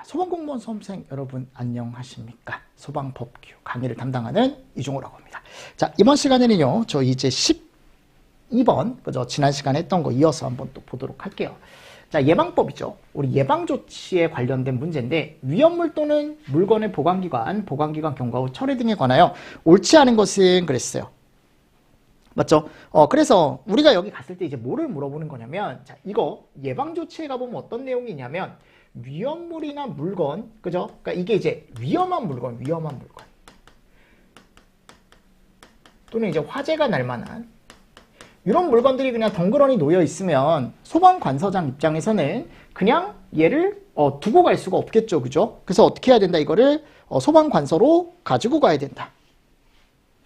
자, 소방공무원 수험생 여러분 안녕하십니까? 소방법규 강의를 담당하는 이종호라고 합니다. 자, 이번 시간에는요, 저 이제 12번, 그죠? 지난 시간에 했던 거 이어서 한번 또 보도록 할게요. 자, 예방법이죠. 우리 예방조치에 관련된 문제인데, 위험물 또는 물건의 보관기간 경과 후 처리 등에 관하여 옳지 않은 것은 그랬어요. 맞죠? 그래서 우리가 여기 갔을 때 이제 뭐를 물어보는 거냐면, 자, 이거 예방조치에 가보면 어떤 내용이 있냐면, 위험물이나 물건, 그죠? 그러니까 이게 이제 위험한 물건. 또는 이제 화재가 날 만한 이런 물건들이 그냥 덩그러니 놓여 있으면 소방관서장 입장에서는 그냥 얘를 두고 갈 수가 없겠죠. 그죠? 그래서 어떻게 해야 된다? 이거를 소방관서로 가지고 가야 된다.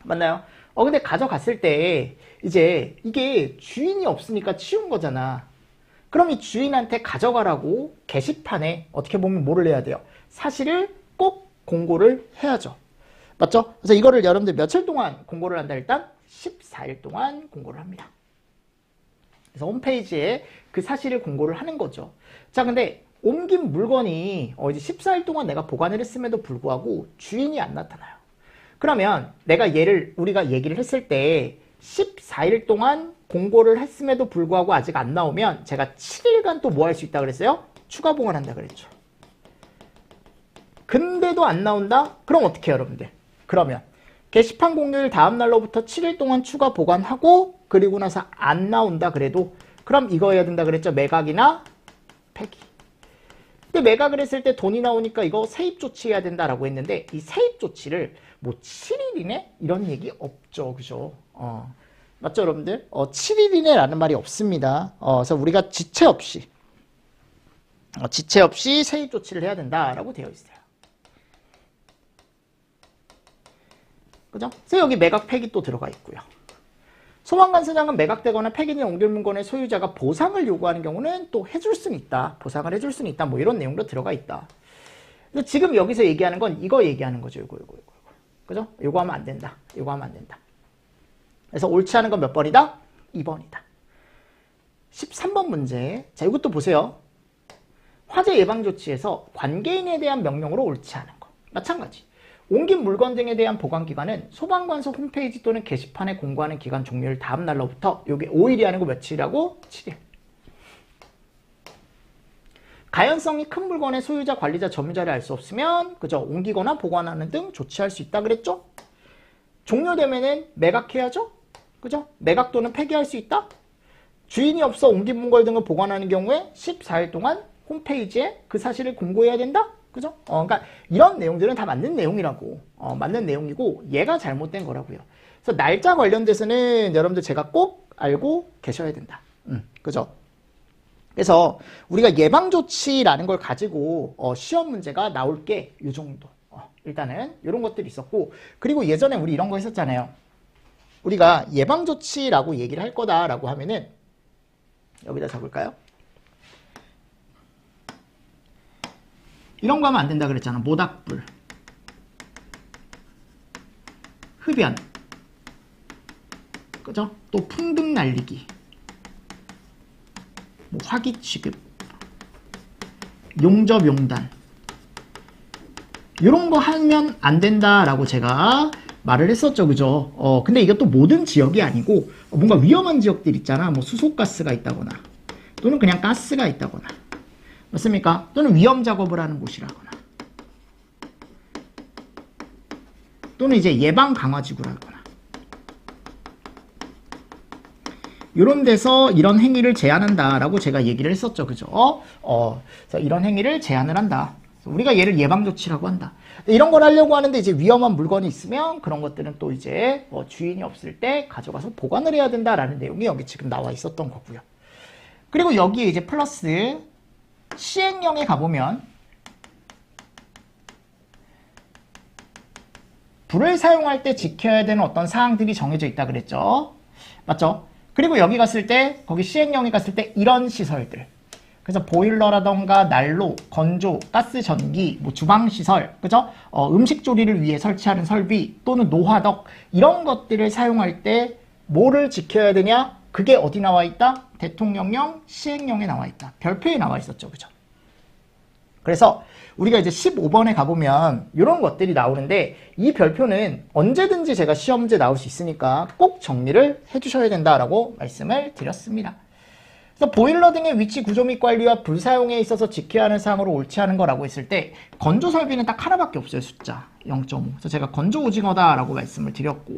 맞나요? 근데 가져갔을 때 이제 이게 주인이 없으니까 치운 거잖아. 그럼 이 주인한테 가져가라고 게시판에 어떻게 보면 뭐를 해야 돼요? 사실을 꼭 공고를 해야죠. 맞죠? 그래서 이거를 여러분들 며칠 동안 공고를 한다? 일단 14일 동안 공고를 합니다. 그래서 홈페이지에 그 사실을 공고를 하는 거죠. 자, 근데 옮긴 물건이 이제 14일 동안 내가 보관을 했음에도 불구하고 주인이 안 나타나요. 그러면 내가 우리가 얘기를 했을 때 14일 동안 공고를 했음에도 불구하고 아직 안 나오면 제가 7일간 또 뭐 할 수 있다 그랬어요? 추가 보관한다 그랬죠. 근데도 안 나온다? 그럼 어떻게 해요, 여러분들? 그러면 게시판 공휴일 다음 날로부터 7일 동안 추가 보관하고 그리고 나서 안 나온다 그래도 그럼 이거 해야 된다 그랬죠? 매각이나 폐기. 근데 매각을 했을 때 돈이 나오니까 이거 세입 조치해야 된다라고 했는데 이 세입 조치를 뭐 7일 이내? 이런 얘기 없죠. 그죠? 맞죠, 여러분들? 7일 이내라는 말이 없습니다. 그래서 우리가 지체 없이 세입 조치를 해야 된다라고 되어 있어요. 그죠? 그래서 여기 매각 폐기 또 들어가 있고요. 소방관서장은 매각되거나 폐기된 옮길 물건의 소유자가 보상을 요구하는 경우는 또 해줄 수는 있다. 보상을 해줄 수는 있다. 뭐 이런 내용도 들어가 있다. 근데 지금 여기서 얘기하는 건 이거 얘기하는 거죠. 이거. 그죠? 요거 하면 안 된다. 요거 하면 안 된다. 그래서 옳지 않은 건 몇 번이다? 2번이다. 13번 문제. 자, 이것도 보세요. 화재 예방조치에서 관계인에 대한 명령으로 옳지 않은 거. 마찬가지. 옮긴 물건 등에 대한 보관기간은 소방관서 홈페이지 또는 게시판에 공고하는 기간 종료일 다음 날로부터 요게 5일이 아니고 며칠이라고? 7일. 가연성이 큰 물건의 소유자, 관리자, 점유자를 알 수 없으면 그죠? 옮기거나 보관하는 등 조치할 수 있다 그랬죠? 종료되면은 매각해야죠? 그죠? 매각 또는 폐기할 수 있다? 주인이 없어 옮긴 물건 등을 보관하는 경우에 14일 동안 홈페이지에 그 사실을 공고해야 된다? 그죠? 그러니까 이런 내용들은 다 맞는 내용이라고. 맞는 내용이고 얘가 잘못된 거라고요. 그래서 날짜 관련돼서는 여러분들 제가 꼭 알고 계셔야 된다. 그죠? 그래서 우리가 예방조치라는 걸 가지고 시험 문제가 나올 게 이 정도. 일단은 이런 것들이 있었고 그리고 예전에 우리 이런 거 했었잖아요. 우리가 예방조치라고 얘기를 할 거다라고 하면은 여기다 적을까요? 이런 거 하면 안 된다 그랬잖아. 모닥불, 흡연, 그죠? 또 풍등 날리기, 뭐 화기 취급, 용접 용단 이런 거 하면 안 된다라고 제가 말을 했었죠. 그죠? 근데 이것도 모든 지역이 아니고 뭔가 위험한 지역들 있잖아. 뭐 수소가스가 있다거나 또는 그냥 가스가 있다거나 맞습니까? 또는 위험 작업을 하는 곳이라거나 또는 이제 예방 강화지구라거나 이런 데서 이런 행위를 제한한다라고 제가 얘기를 했었죠. 그죠? 그래서 이런 행위를 제한을 한다. 우리가 얘를 예방조치라고 한다. 이런 걸 하려고 하는데 이제 위험한 물건이 있으면 그런 것들은 또 이제 주인이 없을 때 가져가서 보관을 해야 된다라는 내용이 여기 지금 나와 있었던 거고요. 그리고 여기에 이제 플러스 시행령에 가보면 불을 사용할 때 지켜야 되는 어떤 사항들이 정해져 있다 그랬죠. 맞죠? 그리고 여기 갔을 때 거기 시행령에 갔을 때 이런 시설들 그래서 보일러라던가 난로, 건조, 가스 전기, 뭐 주방시설, 그죠? 음식 조리를 위해 설치하는 설비 또는 노화덕 이런 것들을 사용할 때 뭐를 지켜야 되냐? 그게 어디 나와 있다? 대통령령 시행령에 나와 있다. 별표에 나와 있었죠. 그죠? 그래서 우리가 이제 15번에 가보면 이런 것들이 나오는데 이 별표는 언제든지 제가 시험 문제 나올 수 있으니까 꼭 정리를 해주셔야 된다라고 말씀을 드렸습니다. 그래서 보일러 등의 위치 구조 및 관리와 불사용에 있어서 지켜야 하는 사항으로 옳지 않은 거라고 했을 때 건조 설비는 딱 하나밖에 없어요. 숫자 0.5. 그래서 제가 건조 오징어다라고 말씀을 드렸고,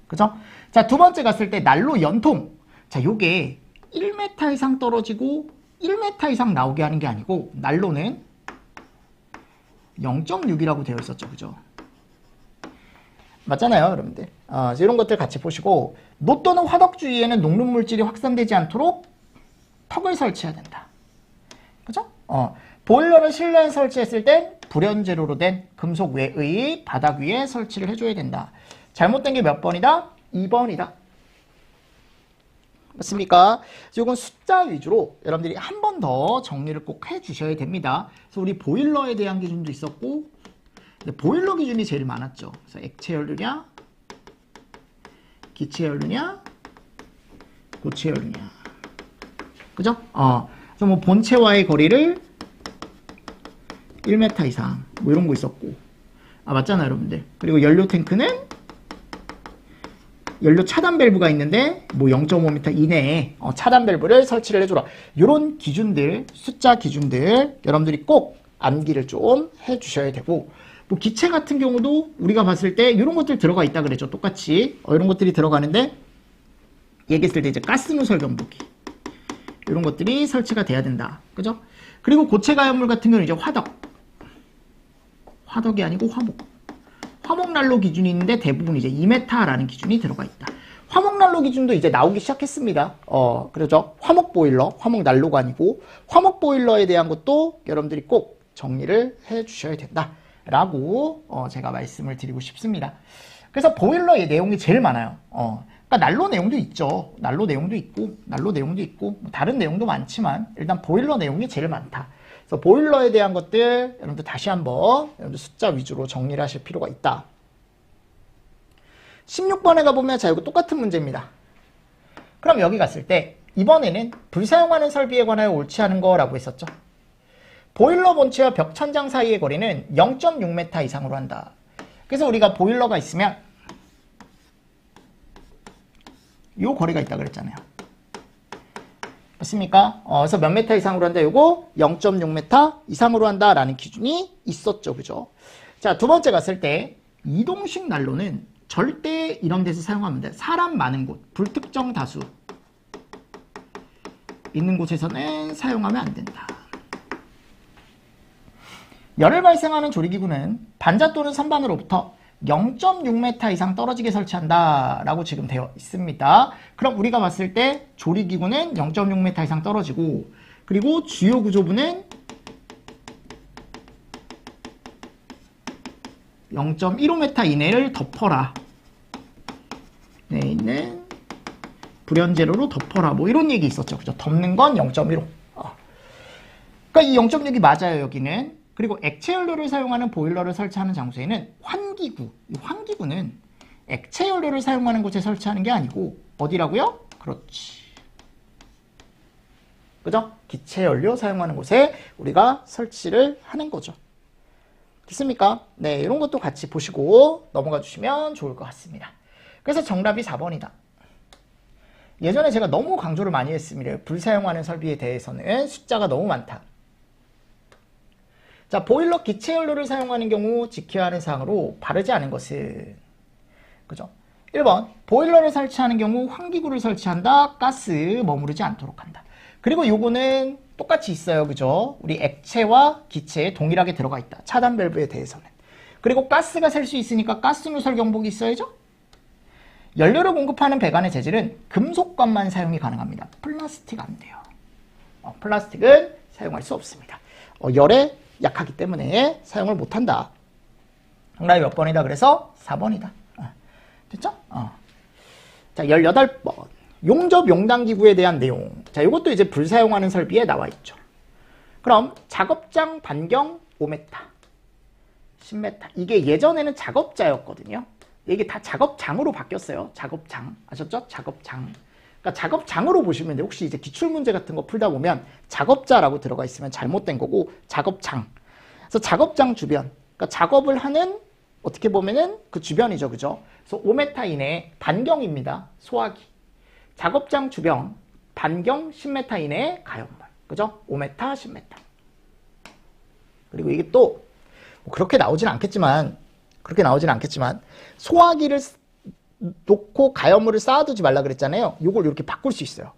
그죠? 자, 두 번째 갔을 때 난로 연통. 자, 요게 1m 이상 떨어지고 1m 이상 나오게 하는 게 아니고 난로는 0.6이라고 되어 있었죠. 그죠? 맞잖아요, 여러분들. 이런 것들 같이 보시고, 노 또는 화덕 주위에는 녹는 물질이 확산되지 않도록 턱을 설치해야 된다. 그죠? 보일러를 실내에 설치했을 땐 불연재료로 된 금속 외의 바닥 위에 설치를 해줘야 된다. 잘못된 게 몇 번이다? 2번이다. 맞습니까? 이건 숫자 위주로 여러분들이 한 번 더 정리를 꼭 해주셔야 됩니다. 그래서 우리 보일러에 대한 기준도 있었고, 보일러 기준이 제일 많았죠. 그래서 액체 연료냐, 기체 연료냐, 고체 연료냐, 그죠? 그래서 뭐 본체와의 거리를 1m 이상, 뭐 이런 거 있었고, 맞잖아요, 여러분들. 그리고 연료 탱크는 연료 차단 밸브가 있는데 뭐 0.5m 이내에 차단 밸브를 설치를 해줘라. 이런 기준들, 숫자 기준들 여러분들이 꼭 암기를 좀 해주셔야 되고, 뭐 기체 같은 경우도 우리가 봤을 때 이런 것들 들어가 있다 그랬죠. 똑같이 이런 것들이 들어가는데 얘기했을 때 이제 가스 누설 경보기 이런 것들이 설치가 돼야 된다. 그죠? 그리고 고체 가연물 같은 경우는 이제 화덕이 아니고 화목난로 기준이 있는데 대부분 이제 2m라는 기준이 들어가 있다. 화목난로 기준도 이제 나오기 시작했습니다. 그렇죠? 화목보일러, 화목난로가 아니고 화목보일러에 대한 것도 여러분들이 꼭 정리를 해 주셔야 된다. 라고 제가 말씀을 드리고 싶습니다. 그래서 보일러의 내용이 제일 많아요. 그러니까 난로 내용도 있죠. 난로 내용도 있고 뭐 다른 내용도 많지만 일단 보일러 내용이 제일 많다. 그래서 보일러에 대한 것들 여러분들 다시 한번 여러분들 숫자 위주로 정리를 하실 필요가 있다. 16번에 가보면 자, 이거 똑같은 문제입니다. 그럼 여기 갔을 때 이번에는 불사용하는 설비에 관하여 옳지 않은 거라고 했었죠. 보일러 본체와 벽 천장 사이의 거리는 0.6m 이상으로 한다. 그래서 우리가 보일러가 있으면 요 거리가 있다 그랬잖아요. 맞습니까? 그래서 몇 메타 이상으로 한다. 요거 0.6m 이상으로 한다라는 기준이 있었죠. 그죠? 자, 두 번째 갔을 때 이동식 난로는 절대 이런 데서 사용하면 돼. 사람 많은 곳, 불특정 다수 있는 곳에서는 사용하면 안 된다. 열을 발생하는 조리기구는 반자 또는 선반으로부터 0.6m 이상 떨어지게 설치한다 라고 지금 되어 있습니다. 그럼 우리가 봤을 때 조리기구는 0.6m 이상 떨어지고, 그리고 주요 구조부는 0.15m 이내를 덮어라. 네, 있는 불연재료로 덮어라. 뭐 이런 얘기 있었죠. 그죠? 덮는 건 0.15. 그러니까 이 0.6이 맞아요, 여기는. 그리고 액체 연료를 사용하는 보일러를 설치하는 장소에는 환기구, 이 환기구는 액체 연료를 사용하는 곳에 설치하는 게 아니고 어디라고요? 그렇지. 그죠? 기체 연료 사용하는 곳에 우리가 설치를 하는 거죠. 됐습니까? 네, 이런 것도 같이 보시고 넘어가 주시면 좋을 것 같습니다. 그래서 정답이 4번이다. 예전에 제가 너무 강조를 많이 했습니다. 불사용하는 설비에 대해서는 숫자가 너무 많다. 자, 보일러 기체 연료를 사용하는 경우 지켜야 하는 사항으로 바르지 않은 것은, 그죠? 1번, 보일러를 설치하는 경우 환기구를 설치한다. 가스 머무르지 않도록 한다. 그리고 요거는 똑같이 있어요. 그죠? 우리 액체와 기체에 동일하게 들어가 있다. 차단 밸브에 대해서는. 그리고 가스가 셀 수 있으니까 가스 누설 경보기 있어야죠? 연료를 공급하는 배관의 재질은 금속관만 사용이 가능합니다. 플라스틱 안 돼요. 플라스틱은 사용할 수 없습니다. 열에 약하기 때문에 사용을 못한다. 정답이 몇 번이다? 그래서 4번이다. 됐죠? 자, 18번. 용접 용당기구에 대한 내용. 자, 이것도 이제 불사용하는 설비에 나와 있죠. 그럼 작업장 반경 5m, 10m. 이게 예전에는 작업자였거든요. 이게 다 작업장으로 바뀌었어요. 작업장. 아셨죠? 작업장. 그러니까 작업장으로 보시면 돼요. 혹시 이제 기출문제 같은 거 풀다 보면 작업자라고 들어가 있으면 잘못된 거고 작업장. 그래서 작업장 주변. 그러니까 작업을 하는 어떻게 보면은 그 주변이죠. 그죠? 그래서 5m 이내 반경입니다. 소화기. 작업장 주변 반경 10m 이내의 가연물. 그죠? 5m, 10m. 그리고 이게 또 그렇게 나오진 않겠지만 소화기를 놓고 가연물을 쌓아두지 말라 그랬잖아요. 이걸 이렇게 바꿀 수 있어요.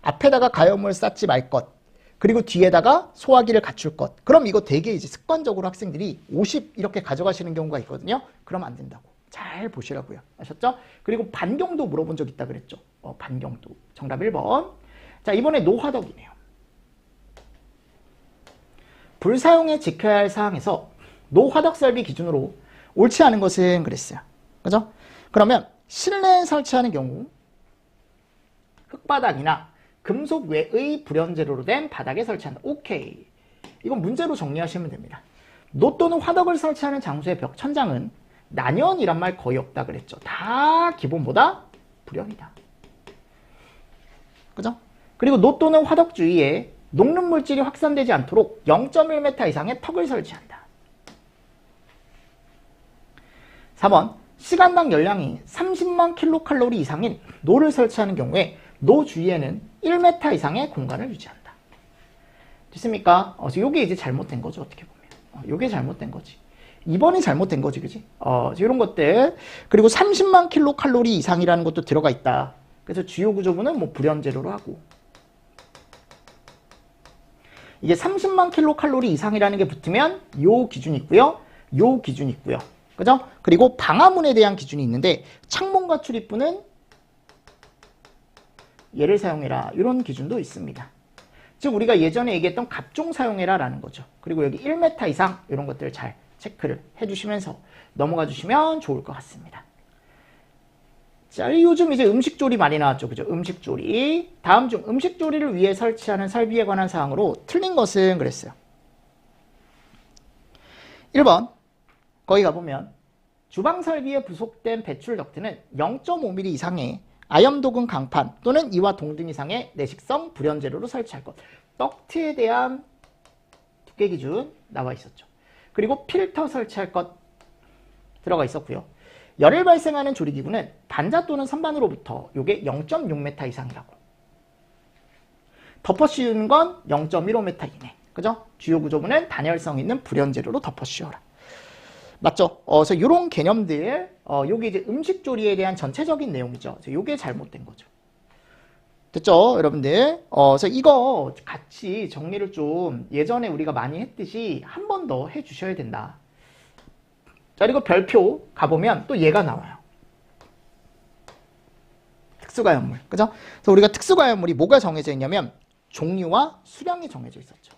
앞에다가 가연물을 쌓지 말 것. 그리고 뒤에다가 소화기를 갖출 것. 그럼 이거 되게 이제 습관적으로 학생들이 50 이렇게 가져가시는 경우가 있거든요. 그러면 안 된다고. 잘 보시라고요. 아셨죠? 그리고 반경도 물어본 적 있다 그랬죠. 반경도. 정답 1번. 자, 이번에 노화덕이네요. 불사용에 지켜야 할 사항에서 노화덕 설비 기준으로 옳지 않은 것은 그랬어요. 그죠? 그러면 실내에 설치하는 경우 흙바닥이나 금속 외의 불연재료로 된 바닥에 설치한다. 오케이. 이건 문제로 정리하시면 됩니다. 노 또는 화덕을 설치하는 장소의 벽 천장은 난연이란 말 거의 없다 그랬죠. 다 기본보다 불연이다. 그죠? 그리고 노 또는 화덕 주위에 녹는 물질이 확산되지 않도록 0.1m 이상의 턱을 설치한다. 4번. 시간당 열량이 30만 킬로칼로리 이상인 노를 설치하는 경우에 노 주위에는 1m 이상의 공간을 유지한다. 됐습니까? 요게 이제 잘못된 거죠. 어떻게 보면. 요게 잘못된 거지. 2번이 잘못된 거지. 그지? 이런 것들. 그리고 30만 킬로칼로리 이상이라는 것도 들어가 있다. 그래서 주요 구조부는 뭐 불연재료로 하고. 이게 30만 킬로칼로리 이상이라는 게 붙으면 요 기준이 있고요. 요 기준이 있고요. 그죠? 그리고 방화문에 대한 기준이 있는데 창문과 출입부는 얘를 사용해라. 이런 기준도 있습니다. 즉 우리가 예전에 얘기했던 갑종 사용해라 라는 거죠. 그리고 여기 1m 이상 이런 것들 잘 체크를 해주시면서 넘어가 주시면 좋을 것 같습니다. 자, 요즘 이제 음식조리 많이 나왔죠. 그죠? 음식조리. 다음 중 음식조리를 위해 설치하는 설비에 관한 사항으로 틀린 것은 그랬어요. 1번. 거기 가보면 주방 설비에 부속된 배출 덕트는 0.5mm 이상의 아염도금 강판 또는 이와 동등 이상의 내식성 불연재료로 설치할 것. 덕트에 대한 두께 기준 나와 있었죠. 그리고 필터 설치할 것 들어가 있었고요. 열을 발생하는 조리기구는 단자 또는 선반으로부터 요게 0.6m 이상이라고. 덮어 씌우는 건 0.15m 이내. 그죠? 주요 구조부는 단열성 있는 불연재료로 덮어 씌워라. 맞죠? 그래서 이런 개념들, 요게 이제 음식 조리에 대한 전체적인 내용이죠. 요게 잘못된 거죠. 됐죠? 여러분들. 그래서 이거 같이 정리를 좀 예전에 우리가 많이 했듯이 한 번 더 해주셔야 된다. 자, 그리고 별표 가보면 또 얘가 나와요. 특수가연물. 그죠? 그래서 우리가 특수가연물이 뭐가 정해져 있냐면 종류와 수량이 정해져 있었죠.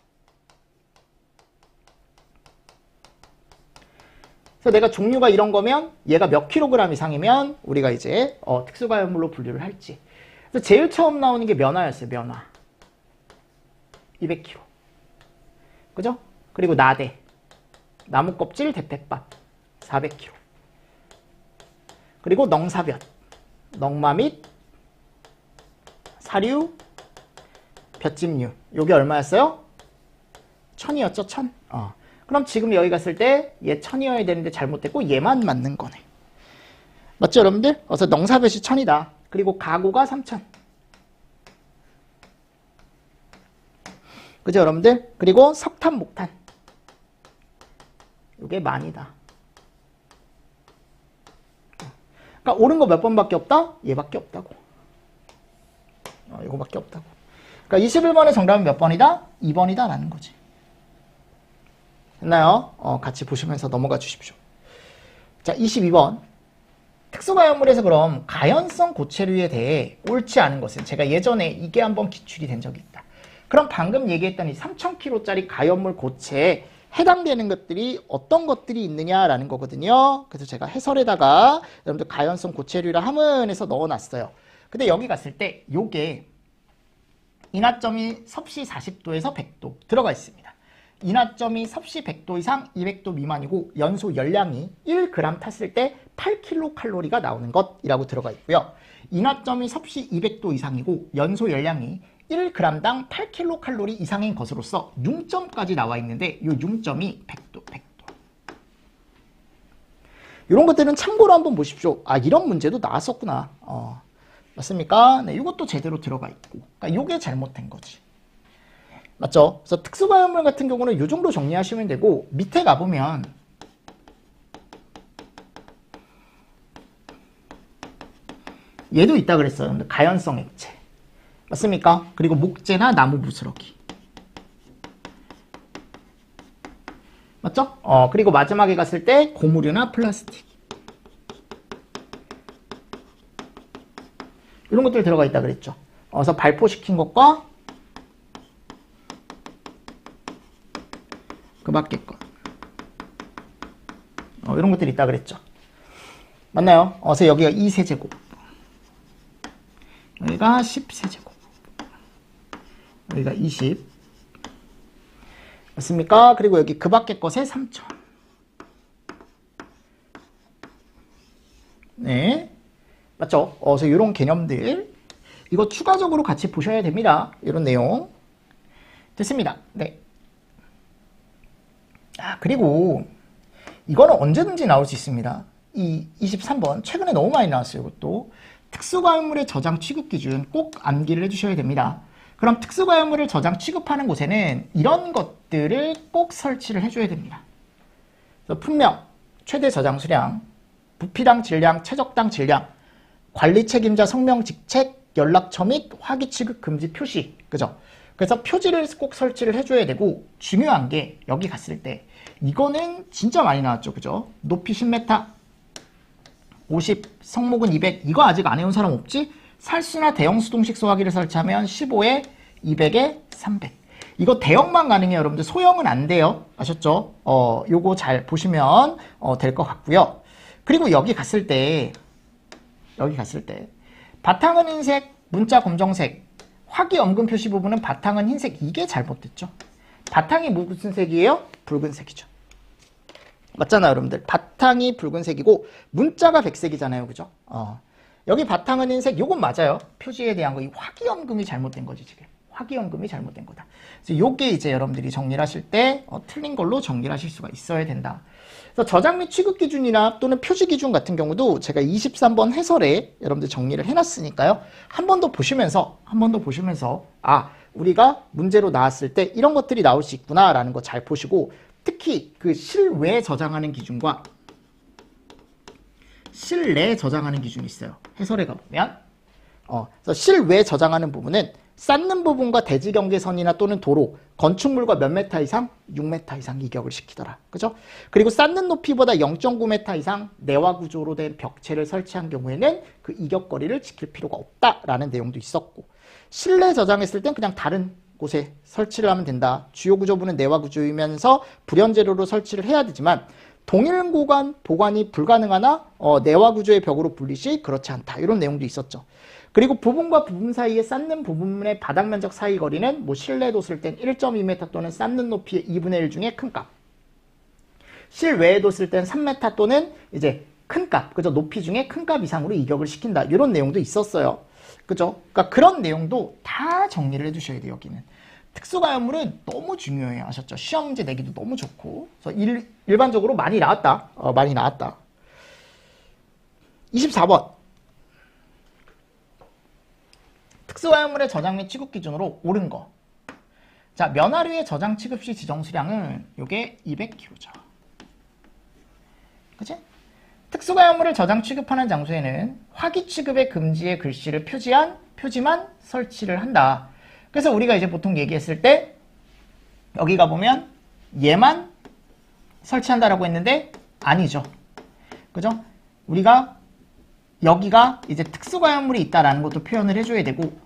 그래서 내가 종류가 이런 거면 얘가 몇 킬로그램 이상이면 우리가 이제 특수가연물로 분류를 할지. 그래서 제일 처음 나오는 게 면화였어요. 면화. 200kg. 그죠? 그리고 나대. 나무껍질 대패밥. 400kg. 그리고 넝사볕. 넝마 및 사류, 볏짚류. 요게 얼마였어요? 1000이었죠? 1000. 그럼 지금 여기 갔을 때 얘 1000이어야 되는데 잘못됐고 얘만 맞는 거네. 맞죠 여러분들? 그래서 넝사볕이 1000이다. 그리고 가구가 3000. 그죠 여러분들? 그리고 석탄, 목탄. 이게 만이다. 그러니까 옳은 거 몇 번밖에 없다? 얘밖에 없다고. 이거밖에 없다고. 그러니까 21번의 정답은 몇 번이다? 2번이다 라는 거지. 됐나요? 같이 보시면서 넘어가 주십시오. 자, 22번. 특수가연물에서 그럼 가연성 고체류에 대해 옳지 않은 것은 제가 예전에 이게 한번 기출이 된 적이 있다. 그럼 방금 얘기했던 이 3000kg짜리 가연물 고체에 해당되는 것들이 어떤 것들이 있느냐라는 거거든요. 그래서 제가 해설에다가 여러분들 가연성 고체류라 함은해서 넣어놨어요. 근데 여기 갔을 때 요게 인하점이 섭씨 40도에서 100도 들어가 있습니다. 인하점이 섭씨 100도 이상 200도 미만이고 연소 열량이 1g 탔을 때 8kcal가 나오는 것이라고 들어가 있고요. 인화점이 섭씨 200도 이상이고 연소 열량이 1g당 8kcal 이상인 것으로서 융점까지 나와 있는데 이 융점이 100도. 이런 것들은 참고로 한번 보십시오. 아, 이런 문제도 나왔었구나. 맞습니까? 네, 이것도 제대로 들어가 있고. 그러니까 이게 잘못된 거지. 맞죠? 그래서 특수가염물 같은 경우는 이 정도 정리하시면 되고, 밑에 가보면 얘도 있다 그랬어요. 가연성 액체. 맞습니까? 그리고 목재나 나무 부스러기. 맞죠? 그리고 마지막에 갔을 때 고무류나 플라스틱. 이런 것들 들어가 있다 그랬죠. 그래서 발포시킨 것과 그 밖에 것. 이런 것들이 있다 그랬죠. 맞나요? 그래서 여기가 2세제곱. 여기가 10세제곱. 여기가 20. 맞습니까? 그리고 여기 그 밖에 것에 3천. 네. 맞죠? 그래서 이런 개념들. 이거 추가적으로 같이 보셔야 됩니다. 이런 내용. 됐습니다. 네. 그리고 이거는 언제든지 나올 수 있습니다. 이 23번. 최근에 너무 많이 나왔어요. 이것도. 특수가염물의 저장 취급 기준 꼭 암기를 해주셔야 됩니다. 그럼 특수가염물을 저장 취급하는 곳에는 이런 것들을 꼭 설치를 해줘야 됩니다. 그래서 품명, 최대 저장 수량, 부피당 질량, 최적당 질량, 관리 책임자 성명 직책, 연락처 및 화기 취급 금지 표시. 그죠? 그래서 표지를 꼭 설치를 해줘야 되고, 중요한 게 여기 갔을 때 이거는 진짜 많이 나왔죠. 그죠? 높이 10m, 50, 성목은 200. 이거 아직 안 해온 사람 없지? 살수나 대형 수동식 소화기를 설치하면 15에 200에 300. 이거 대형만 가능해요. 여러분들 소형은 안 돼요. 아셨죠? 요거 잘 보시면 될 것 같고요. 그리고 여기 갔을 때 바탕은 흰색, 문자 검정색, 화기 엄금 표시 부분은 바탕은 흰색. 이게 잘못됐죠. 바탕이 무슨 색이에요? 붉은색이죠. 맞잖아요, 여러분들. 바탕이 붉은색이고 문자가 백색이잖아요. 그죠? 여기 바탕은 흰색. 요건 맞아요. 표지에 대한 거. 이 화기염금이 잘못된 거지, 지금. 화기염금이 잘못된 거다. 그래서 요게 이제 여러분들이 정리를 하실 때 틀린 걸로 정리를 하실 수가 있어야 된다. 그래서 저장 및 취급 기준이나 또는 표지 기준 같은 경우도 제가 23번 해설에 여러분들 정리를 해놨으니까요. 한 번 더 보시면서 우리가 문제로 나왔을 때 이런 것들이 나올 수 있구나라는 거 잘 보시고, 특히 그 실외 저장하는 기준과 실내 저장하는 기준이 있어요. 해설에 가보면 그래서 실외 저장하는 부분은 쌓는 부분과 대지 경계선이나 또는 도로, 건축물과 몇 메타 이상? 6m 이상 이격을 시키더라. 그죠? 그리고 쌓는 높이보다 0.9m 이상 내화 구조로 된 벽체를 설치한 경우에는 그 이격거리를 지킬 필요가 없다라는 내용도 있었고, 실내 저장했을 땐 그냥 다른 곳에 설치를 하면 된다. 주요 구조부는 내화 구조이면서 불연재료로 설치를 해야 되지만 동일 공간 보관이 불가능하나 내화 구조의 벽으로 분리 시 그렇지 않다. 이런 내용도 있었죠. 그리고 부분과 부분 사이에 쌓는 부분의 바닥 면적 사이 거리는 실내도 쓸 땐 1.2m 또는 쌓는 높이의 2분의 1 중에 큰 값. 실외에도 쓸 땐 3m 또는 이제 큰 값. 그죠? 높이 중에 큰 값 이상으로 이격을 시킨다. 이런 내용도 있었어요. 그죠? 그러니까 그런 내용도 다 정리를 해주셔야 돼요. 여기는. 특수가염물은 너무 중요해요. 아셨죠? 시험 문제 내기도 너무 좋고. 그래서 일반적으로 많이 나왔다. 많이 나왔다. 24번. 특수가염물의 저장 및 취급 기준으로 옳은 거. 자, 면화류의 저장 취급 시 지정 수량은 요게 200kg죠. 그치? 특수가염물을 저장 취급하는 장소에는 화기 취급의 금지의 글씨를 표지한 표지만 설치를 한다. 그래서 우리가 이제 보통 얘기했을 때 여기 가보면 얘만 설치한다라고 했는데 아니죠. 그죠? 우리가 여기가 이제 특수가염물이 있다라는 것도 표현을 해줘야 되고,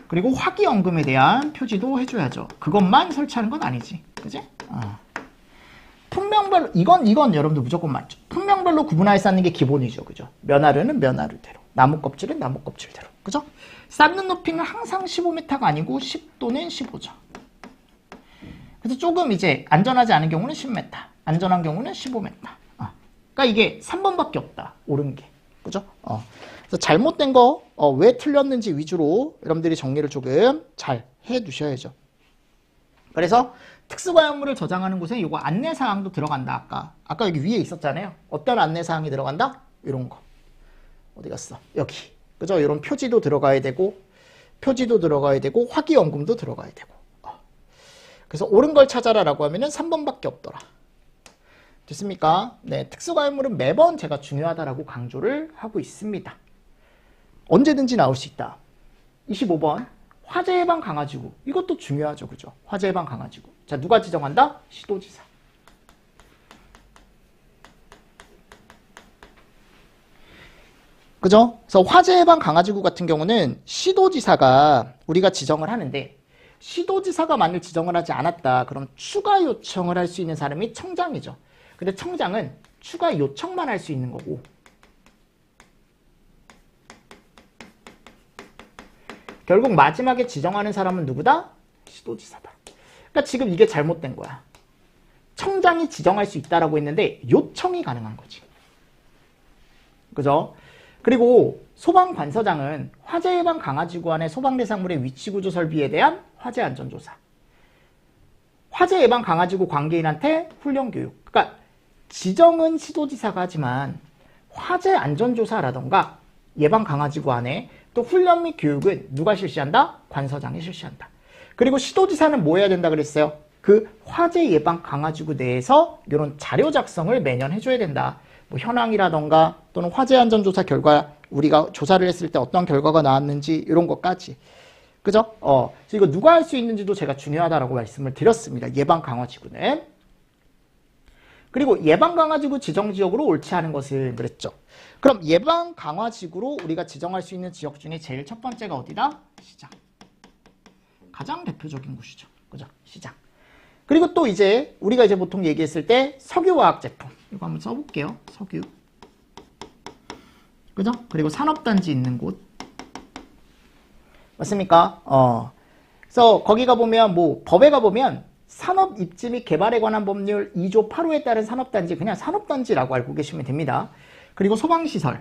그리고 화기연금에 대한 표지도 해줘야죠. 그것만 설치하는 건 아니지. 그지? 품명별로, 이건 여러분들 무조건 맞죠. 품명별로 구분하여 쌓는 게 기본이죠. 그죠? 면화류는 면화류대로, 나무 껍질은 나무 껍질대로. 그죠? 쌓는 높이는 항상 15m가 아니고 10 또는 15죠. 그래서 조금 이제 안전하지 않은 경우는 10m, 안전한 경우는 15m. 그러니까 이게 3번밖에 없다. 옳은 게. 그죠? 그래서 잘못된 거, 왜 틀렸는지 위주로 여러분들이 정리를 조금 잘 해 두셔야죠. 그래서 특수과학물을 저장하는 곳에 요거 안내사항도 들어간다. 아까 여기 위에 있었잖아요. 어떤 안내사항이 들어간다? 이런 거. 어디 갔어? 여기. 그죠? 이런 표지도 들어가야 되고, 화기연금도 들어가야 되고. 그래서 옳은 걸 찾아라라고 하면은 3번밖에 없더라. 됐습니까? 네, 특수과학물은 매번 제가 중요하다라고 강조를 하고 있습니다. 언제든지 나올 수 있다. 25번. 화재 예방 강화지구. 이것도 중요하죠. 그죠? 화재 예방 강화지구. 자, 누가 지정한다? 시도지사. 그죠? 그래서 화재 예방 강화지구 같은 경우는 시도지사가 우리가 지정을 하는데, 시도지사가 만일 지정을 하지 않았다. 그럼 추가 요청을 할 수 있는 사람이 청장이죠. 근데 청장은 추가 요청만 할 수 있는 거고, 결국 마지막에 지정하는 사람은 누구다? 시도지사다. 그러니까 지금 이게 잘못된 거야. 청장이 지정할 수 있다라고 했는데 요청이 가능한 거지. 그죠? 그리고 소방관서장은 화재 예방 강화지구 안에 소방 대상물의 위치 구조 설비에 대한 화재 안전조사. 화재 예방 강화지구 관계인한테 훈련 교육. 그러니까 지정은 시도지사가 하지만 화재 안전조사라던가 예방 강화지구 안에 또 훈련 및 교육은 누가 실시한다? 관서장이 실시한다. 그리고 시도지사는 뭐 해야 된다 그랬어요? 그 화재 예방 강화지구 내에서 이런 자료 작성을 매년 해줘야 된다. 뭐 현황이라던가 또는 화재 안전조사 결과 우리가 조사를 했을 때 어떤 결과가 나왔는지 이런 것까지. 그죠? 그래서 이거 누가 할 수 있는지도 제가 중요하다라고 말씀을 드렸습니다. 예방 강화지구는. 그리고 예방 강화지구 지정 지역으로 옳지 않은 것을 그랬죠. 그럼 예방 강화지구로 우리가 지정할 수 있는 지역 중에 제일 첫 번째가 어디다? 시장. 가장 대표적인 곳이죠. 그죠? 시장. 그리고 또 이제 우리가 이제 보통 얘기했을 때 석유화학 제품. 이거 한번 써볼게요. 석유. 그죠? 그리고 산업단지 있는 곳. 맞습니까? 그래서 거기 가보면 뭐 법에 가보면 산업 입지 및 개발에 관한 법률 2조 8호에 따른 산업단지 그냥 산업단지라고 알고 계시면 됩니다. 그리고 소방시설,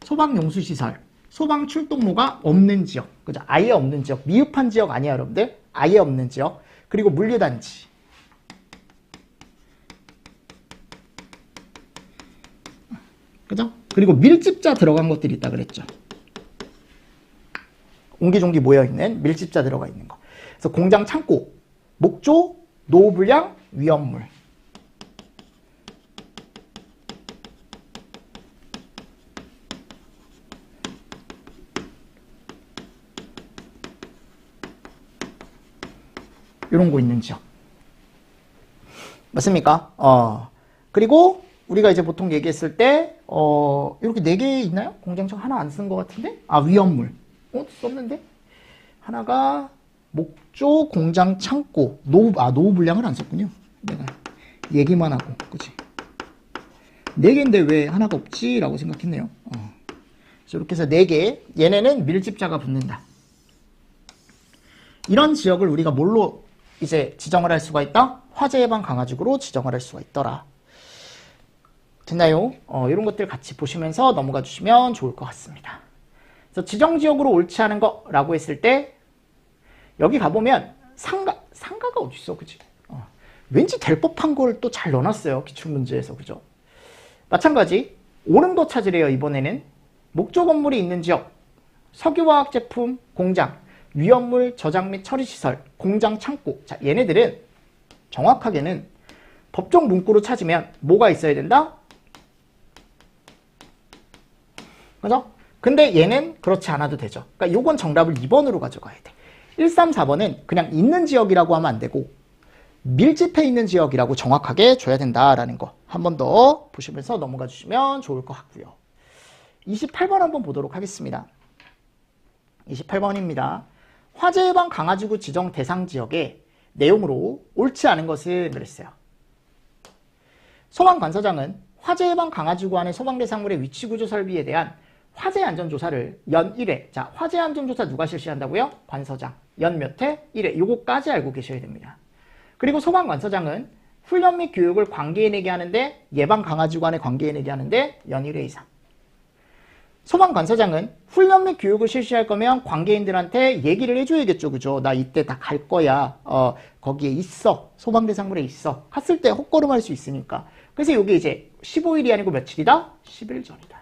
소방용수시설, 소방출동로가 없는 지역, 그죠? 아예 없는 지역, 미흡한 지역 아니야 여러분들? 아예 없는 지역. 그리고 물류단지. 그죠? 그리고 밀집자 들어간 것들이 있다 그랬죠. 옹기종기 모여있는 밀집자 들어가 있는 거. 그래서 공장 창고, 목조, 노후불량, 위험물. 이런 거 있는 지역. 맞습니까? 그리고 우리가 이제 보통 얘기했을 때, 이렇게 4개 있나요? 공장청 하나 안 쓴 것 같은데? 위험물. 썼는데? 하나가 목조, 공장, 창고, 노후 불량을 안 썼군요. 내가 얘기만 하고, 그치? 4개인데 왜 하나가 없지? 라고 생각했네요. 그래서 이렇게 해서 4개. 얘네는 밀집자가 붙는다. 이런 지역을 우리가 뭘로 이제 지정을 할 수가 있다? 화재 예방 강화지구로 지정을 할 수가 있더라. 됐나요? 이런 것들 같이 보시면서 넘어가 주시면 좋을 것 같습니다. 그래서 지정지역으로 옳지 않은 거라고 했을 때 여기 가보면 상가가 어디 있어, 그치? 왠지 될 법한 걸 또 잘 넣어놨어요. 기출문제에서, 그죠? 마찬가지 옳은 거 찾으래요. 이번에는 목조 건물이 있는 지역, 석유화학 제품 공장, 위험물 저장 및 처리시설, 공장 창고. 자, 얘네들은 정확하게는 법정 문구로 찾으면 뭐가 있어야 된다? 그죠? 근데 얘는 그렇지 않아도 되죠. 그러니까 요건 정답을 2번으로 가져가야 돼. 1, 3, 4번은 그냥 있는 지역이라고 하면 안 되고 밀집해 있는 지역이라고 정확하게 줘야 된다라는 거 한 번 더 보시면서 넘어가 주시면 좋을 것 같고요. 28번 한번 보도록 하겠습니다. 28번입니다. 화재 예방 강화지구 지정 대상 지역의 내용으로 옳지 않은 것을 그랬어요. 소방관서장은 화재 예방 강화지구 안의 소방 대상물의 위치 구조 설비에 대한 화재 안전조사를 연 1회. 자, 화재 안전조사 누가 실시한다고요? 관서장. 연 몇 회? 1회. 요거까지 알고 계셔야 됩니다. 그리고 소방관서장은 훈련 및 교육을 관계인에게 하는데 예방 강화지관의 관계인에게 하는데 연 1회 이상. 소방관서장은 훈련 및 교육을 실시할 거면 관계인들한테 얘기를 해줘야겠죠. 그죠? 나 이때 다 갈 거야. 거기에 있어. 소방대상물에 있어. 갔을 때 헛걸음할 수 있으니까. 그래서 이게 이제 15일이 아니고 며칠이다? 10일 전이다.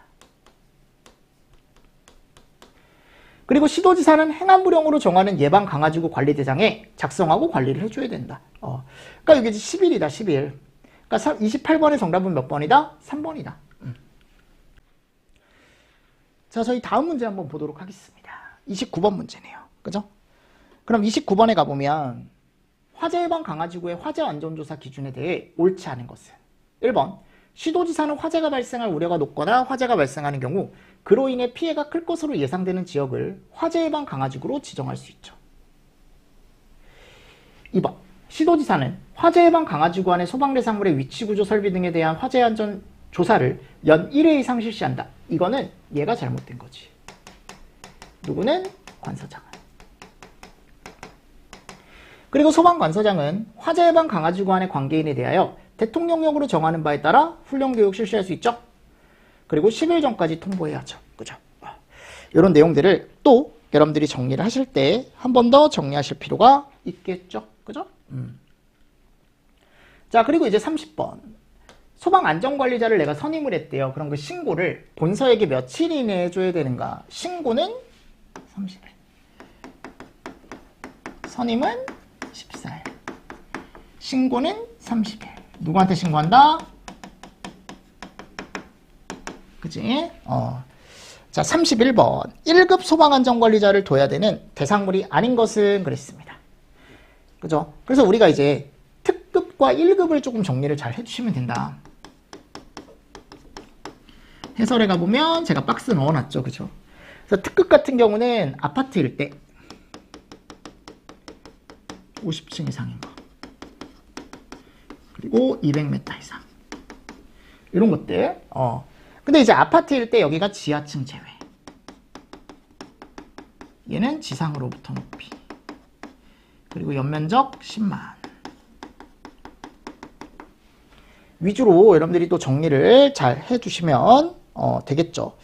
그리고 시도지사는 행안부령으로 정하는 예방 강화지구 관리대장에 작성하고 관리를 해줘야 된다. 그러니까 여기 이제 10일이다. 10일. 그러니까 28번의 정답은 몇 번이다? 3번이다. 자, 저희 다음 문제 한번 보도록 하겠습니다. 29번 문제네요. 그죠? 그럼 29번에 가보면 화재 예방 강화지구의 화재 안전조사 기준에 대해 옳지 않은 것은 1번 시도지사는 화재가 발생할 우려가 높거나 화재가 발생하는 경우 그로 인해 피해가 클 것으로 예상되는 지역을 화재 예방 강화지구로 지정할 수 있죠. 2번 시도지사는 화재 예방 강화지구 안의 소방대상물의 위치구조 설비 등에 대한 화재 안전 조사를 연 1회 이상 실시한다. 이거는 얘가 잘못된 거지. 누구는? 관서장은. 그리고 소방관서장은 화재 예방 강화지구 안의 관계인에 대하여 대통령령으로 정하는 바에 따라 훈련 교육 실시할 수 있죠. 그리고 10일 전까지 통보해야죠. 그죠? 이런 내용들을 또 여러분들이 정리를 하실 때 한 번 더 정리하실 필요가 있겠죠. 그죠? 자, 그리고 이제 30번. 소방안전관리자를 내가 선임을 했대요. 그럼 그 신고를 본서에게 며칠 이내에 해줘야 되는가? 신고는 30일. 선임은 14일. 신고는 30일. 누구한테 신고한다? 그치? 자, 31번. 1급 소방안전관리자를 둬야 되는 대상물이 아닌 것은 그랬습니다. 그죠? 그래서 우리가 이제 특급과 1급을 조금 정리를 잘 해주시면 된다. 해설에 가보면 제가 박스 넣어놨죠. 그죠? 그래서 특급 같은 경우는 아파트일 때 50층 이상인 거. 그리고 200m 이상. 이런 것들. 근데 이제 아파트일 때 여기가 지하층 제외. 얘는 지상으로부터 높이. 그리고 연면적 10만. 위주로 여러분들이 또 정리를 잘 해주시면 되겠죠.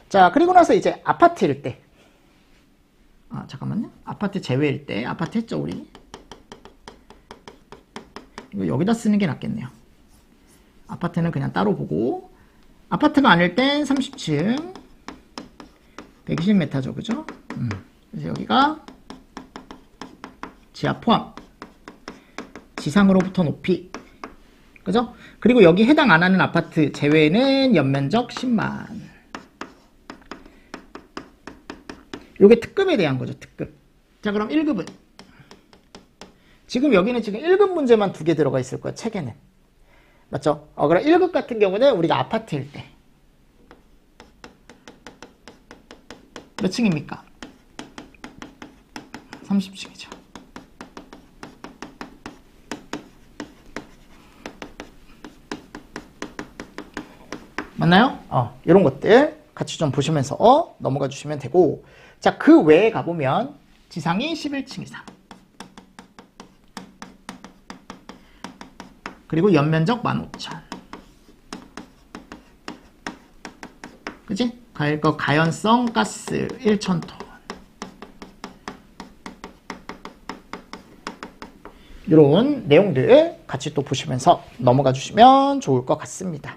자, 그리고 나서 이제 아파트일 때. 잠깐만요. 아파트 제외일 때. 아파트 했죠, 우리? 이거 여기다 쓰는 게 낫겠네요. 아파트는 그냥 따로 보고. 아파트가 아닐 땐 30층. 120m죠, 그죠? 그래서 여기가 지하 포함. 지상으로부터 높이. 그죠? 그리고 여기 해당 안 하는 아파트 제외는 연면적 10만. 요게 특급에 대한 거죠, 특급. 자, 그럼 1급은? 지금 여기는 지금 1급 문제만 2개 들어가 있을 거야, 책에는. 맞죠? 그럼 1급 같은 경우는 우리가 아파트일 때. 몇 층입니까? 30층이죠. 맞나요? 이런 것들 같이 좀 보시면서 넘어가 주시면 되고. 자, 그 외에 가보면 지상이 11층 이상. 그리고 연면적 15,000. 그치? 가연성 가스 1,000톤. 이런 내용들 같이 또 보시면서 넘어가 주시면 좋을 것 같습니다.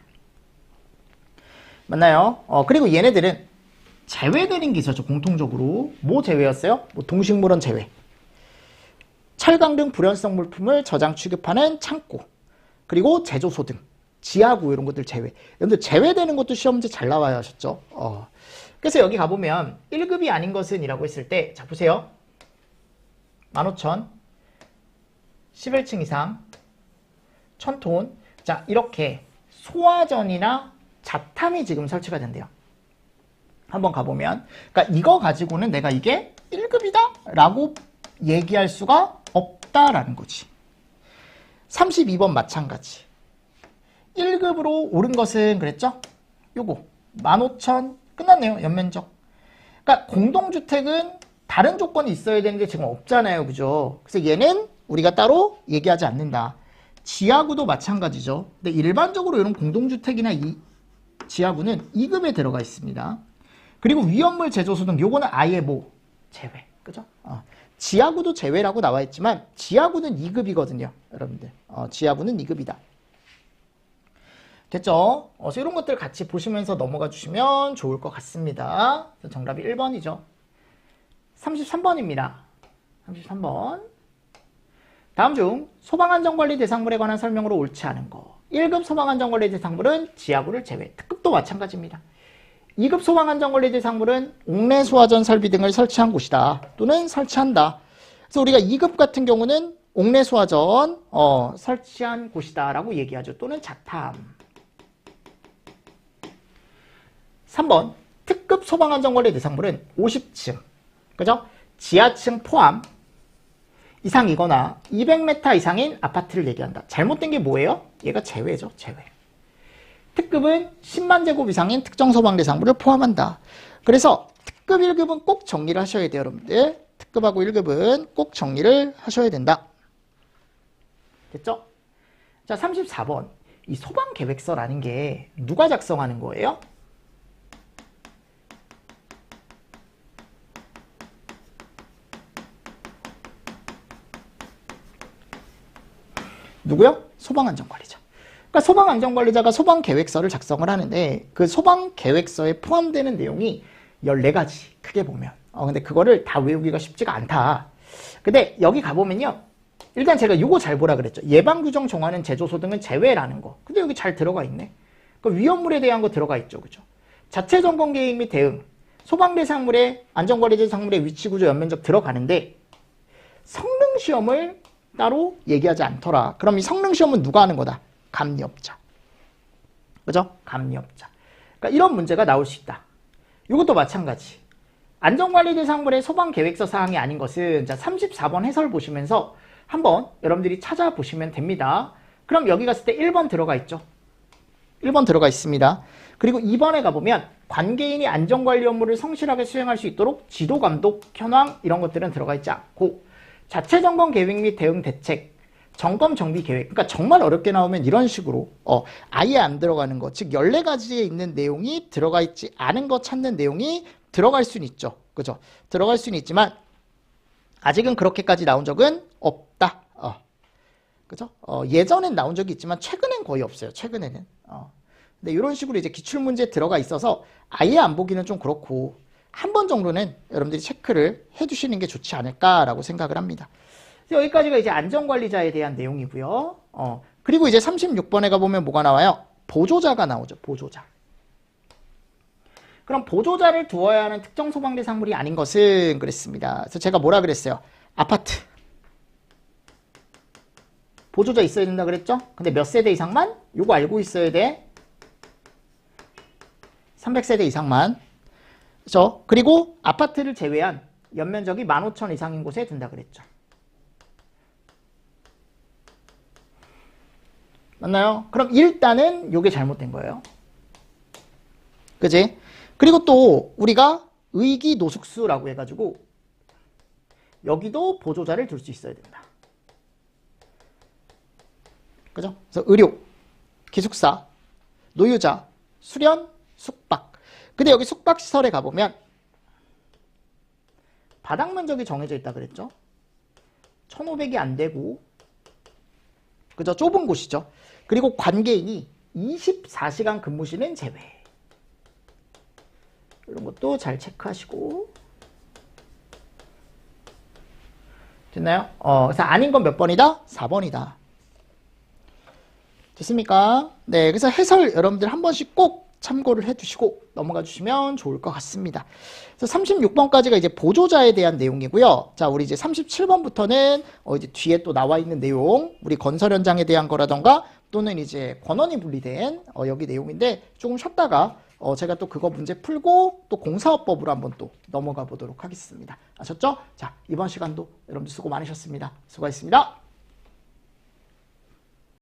맞나요? 그리고 얘네들은 제외되는 게 있었죠. 공통적으로. 뭐 제외였어요? 뭐 동식물원 제외. 철강 등 불연성 물품을 저장 취급하는 창고. 그리고 제조소 등. 지하구 이런 것들 제외. 여러분들 제외되는 것도 시험 문제 잘 나와야 하셨죠. 그래서 여기 가보면 1급이 아닌 것은 이라고 했을 때, 자 보세요. 15,000. 11층 이상. 1,000톤. 자, 이렇게 소화전이나 자탐이 지금 설치가 된대요. 한번 가보면. 그러니까 이거 가지고는 내가 이게 1급이다 라고 얘기할 수가 없다라는 거지. 32번 마찬가지. 1급으로 오른 것은 그랬죠? 요거 15,000 끝났네요. 연면적. 그러니까 공동주택은 다른 조건이 있어야 되는데 지금 없잖아요. 그죠? 그래서 얘는 우리가 따로 얘기하지 않는다. 지하구도 마찬가지죠. 근데 일반적으로 이런 공동주택이나 지하구는 2급에 들어가 있습니다. 그리고 위험물 제조소등 요거는 아예 뭐 제외. 그죠? 지하구도 제외라고 나와 있지만 지하구는 2급이거든요. 여러분들. 지하구는 2급이다. 됐죠? 그래서 이런 것들 같이 보시면서 넘어가 주시면 좋을 것 같습니다. 정답이 1번이죠. 33번입니다. 33번. 다음 중 소방안전관리 대상물에 관한 설명으로 옳지 않은 거. 1급 소방안전관리 대상물은 지하구를 제외. 특급도 마찬가지입니다. 2급 소방안전관리 대상물은 옥내 소화전 설비 등을 설치한 곳이다. 또는 설치한다. 그래서 우리가 2급 같은 경우는 옥내 소화전 설치한 곳이다 라고 얘기하죠. 또는 자탐. 3번 특급 소방안전관리 대상물은 50층. 그죠? 지하층 포함 이상이거나 200m 이상인 아파트를 얘기한다. 잘못된 게 뭐예요? 얘가 제외죠. 제외. 특급은 10만 제곱 이상인 특정 소방 대상물을 포함한다. 그래서 특급 1급은 꼭 정리를 하셔야 돼요. 여러분들. 특급하고 1급은 꼭 정리를 하셔야 된다. 됐죠? 자, 34번. 이 소방계획서라는 게 누가 작성하는 거예요? 누구요? 소방안전관리자. 그러니까 소방안전관리자가 소방계획서를 작성을 하는데 그 소방계획서에 포함되는 내용이 14가지 크게 보면 근데 그거를 다 외우기가 쉽지가 않다. 근데 여기 가보면요. 일단 제가 이거 잘 보라 그랬죠. 예방규정 정하는 제조소 등은 제외라는 거. 근데 여기 잘 들어가 있네. 그 위험물에 대한 거 들어가 있죠. 그죠? 자체 점검 계획 및 대응. 소방대상물의 안전관리 대상물의 위치구조 연면적 들어가는데 성능시험을 따로 얘기하지 않더라. 그럼 이 성능시험은 누가 하는 거다? 감리업자. 그죠? 감리업자. 그러니까 이런 문제가 나올 수 있다. 이것도 마찬가지. 안전관리 대상물의 소방계획서 사항이 아닌 것은 자 34번 해설 보시면서 한번 여러분들이 찾아보시면 됩니다. 그럼 여기 갔을 때 1번 들어가 있죠. 1번 들어가 있습니다. 그리고 2번에 가보면 관계인이 안전관리 업무를 성실하게 수행할 수 있도록 지도감독, 현황 이런 것들은 들어가 있지 않고 자체 점검 계획 및 대응 대책, 점검 정비 계획. 그러니까 정말 어렵게 나오면 이런 식으로 아예 안 들어가는 것. 즉 14가지에 있는 내용이 들어가 있지 않은 것 찾는 내용이 들어갈 수는 있죠. 그죠? 들어갈 수는 있지만 아직은 그렇게까지 나온 적은 없다. 그죠? 예전엔 나온 적이 있지만 최근엔 거의 없어요. 최근에는. 근데 이런 식으로 이제 기출문제 들어가 있어서 아예 안 보기는 좀 그렇고 한 번 정도는 여러분들이 체크를 해주시는 게 좋지 않을까라고 생각을 합니다. 여기까지가 이제 안전관리자에 대한 내용이고요. 그리고 이제 36번에 가보면 뭐가 나와요? 보조자가 나오죠. 보조자. 그럼 보조자를 두어야 하는 특정 소방대상물이 아닌 것은 그랬습니다. 그래서 제가 뭐라 그랬어요? 아파트. 보조자 있어야 된다 그랬죠? 근데 몇 세대 이상만? 요거 알고 있어야 돼. 300세대 이상만. 그렇죠? 그리고 아파트를 제외한 연면적이 15,000 이상인 곳에 든다 그랬죠. 맞나요? 그럼 일단은 요게 잘못된 거예요. 그지? 그리고 또 우리가 의기 노숙수라고 해가지고 여기도 보조자를 둘 수 있어야 된다. 그죠? 그래서 의료, 기숙사, 노유자, 수련, 숙박. 근데 여기 숙박시설에 가보면 바닥 면적이 정해져 있다 그랬죠? 1,500이 안 되고 그죠? 좁은 곳이죠. 그리고 관계인이 24시간 근무시는 제외. 이런 것도 잘 체크하시고 됐나요? 그래서 아닌 건 몇 번이다? 4번이다. 됐습니까? 네, 그래서 해설 여러분들 한 번씩 꼭 참고를 해주시고 넘어가 주시면 좋을 것 같습니다. 그래서 36번까지가 이제 보조자에 대한 내용이고요. 자, 우리 이제 37번부터는 이제 뒤에 또 나와 있는 내용, 우리 건설 현장에 대한 거라던가 또는 이제 권한이 분리된 여기 내용인데 조금 쉬었다가 제가 또 그거 문제 풀고 또 공사업법으로 한번 또 넘어가 보도록 하겠습니다. 아셨죠? 자, 이번 시간도 여러분들 수고 많으셨습니다. 수고하셨습니다.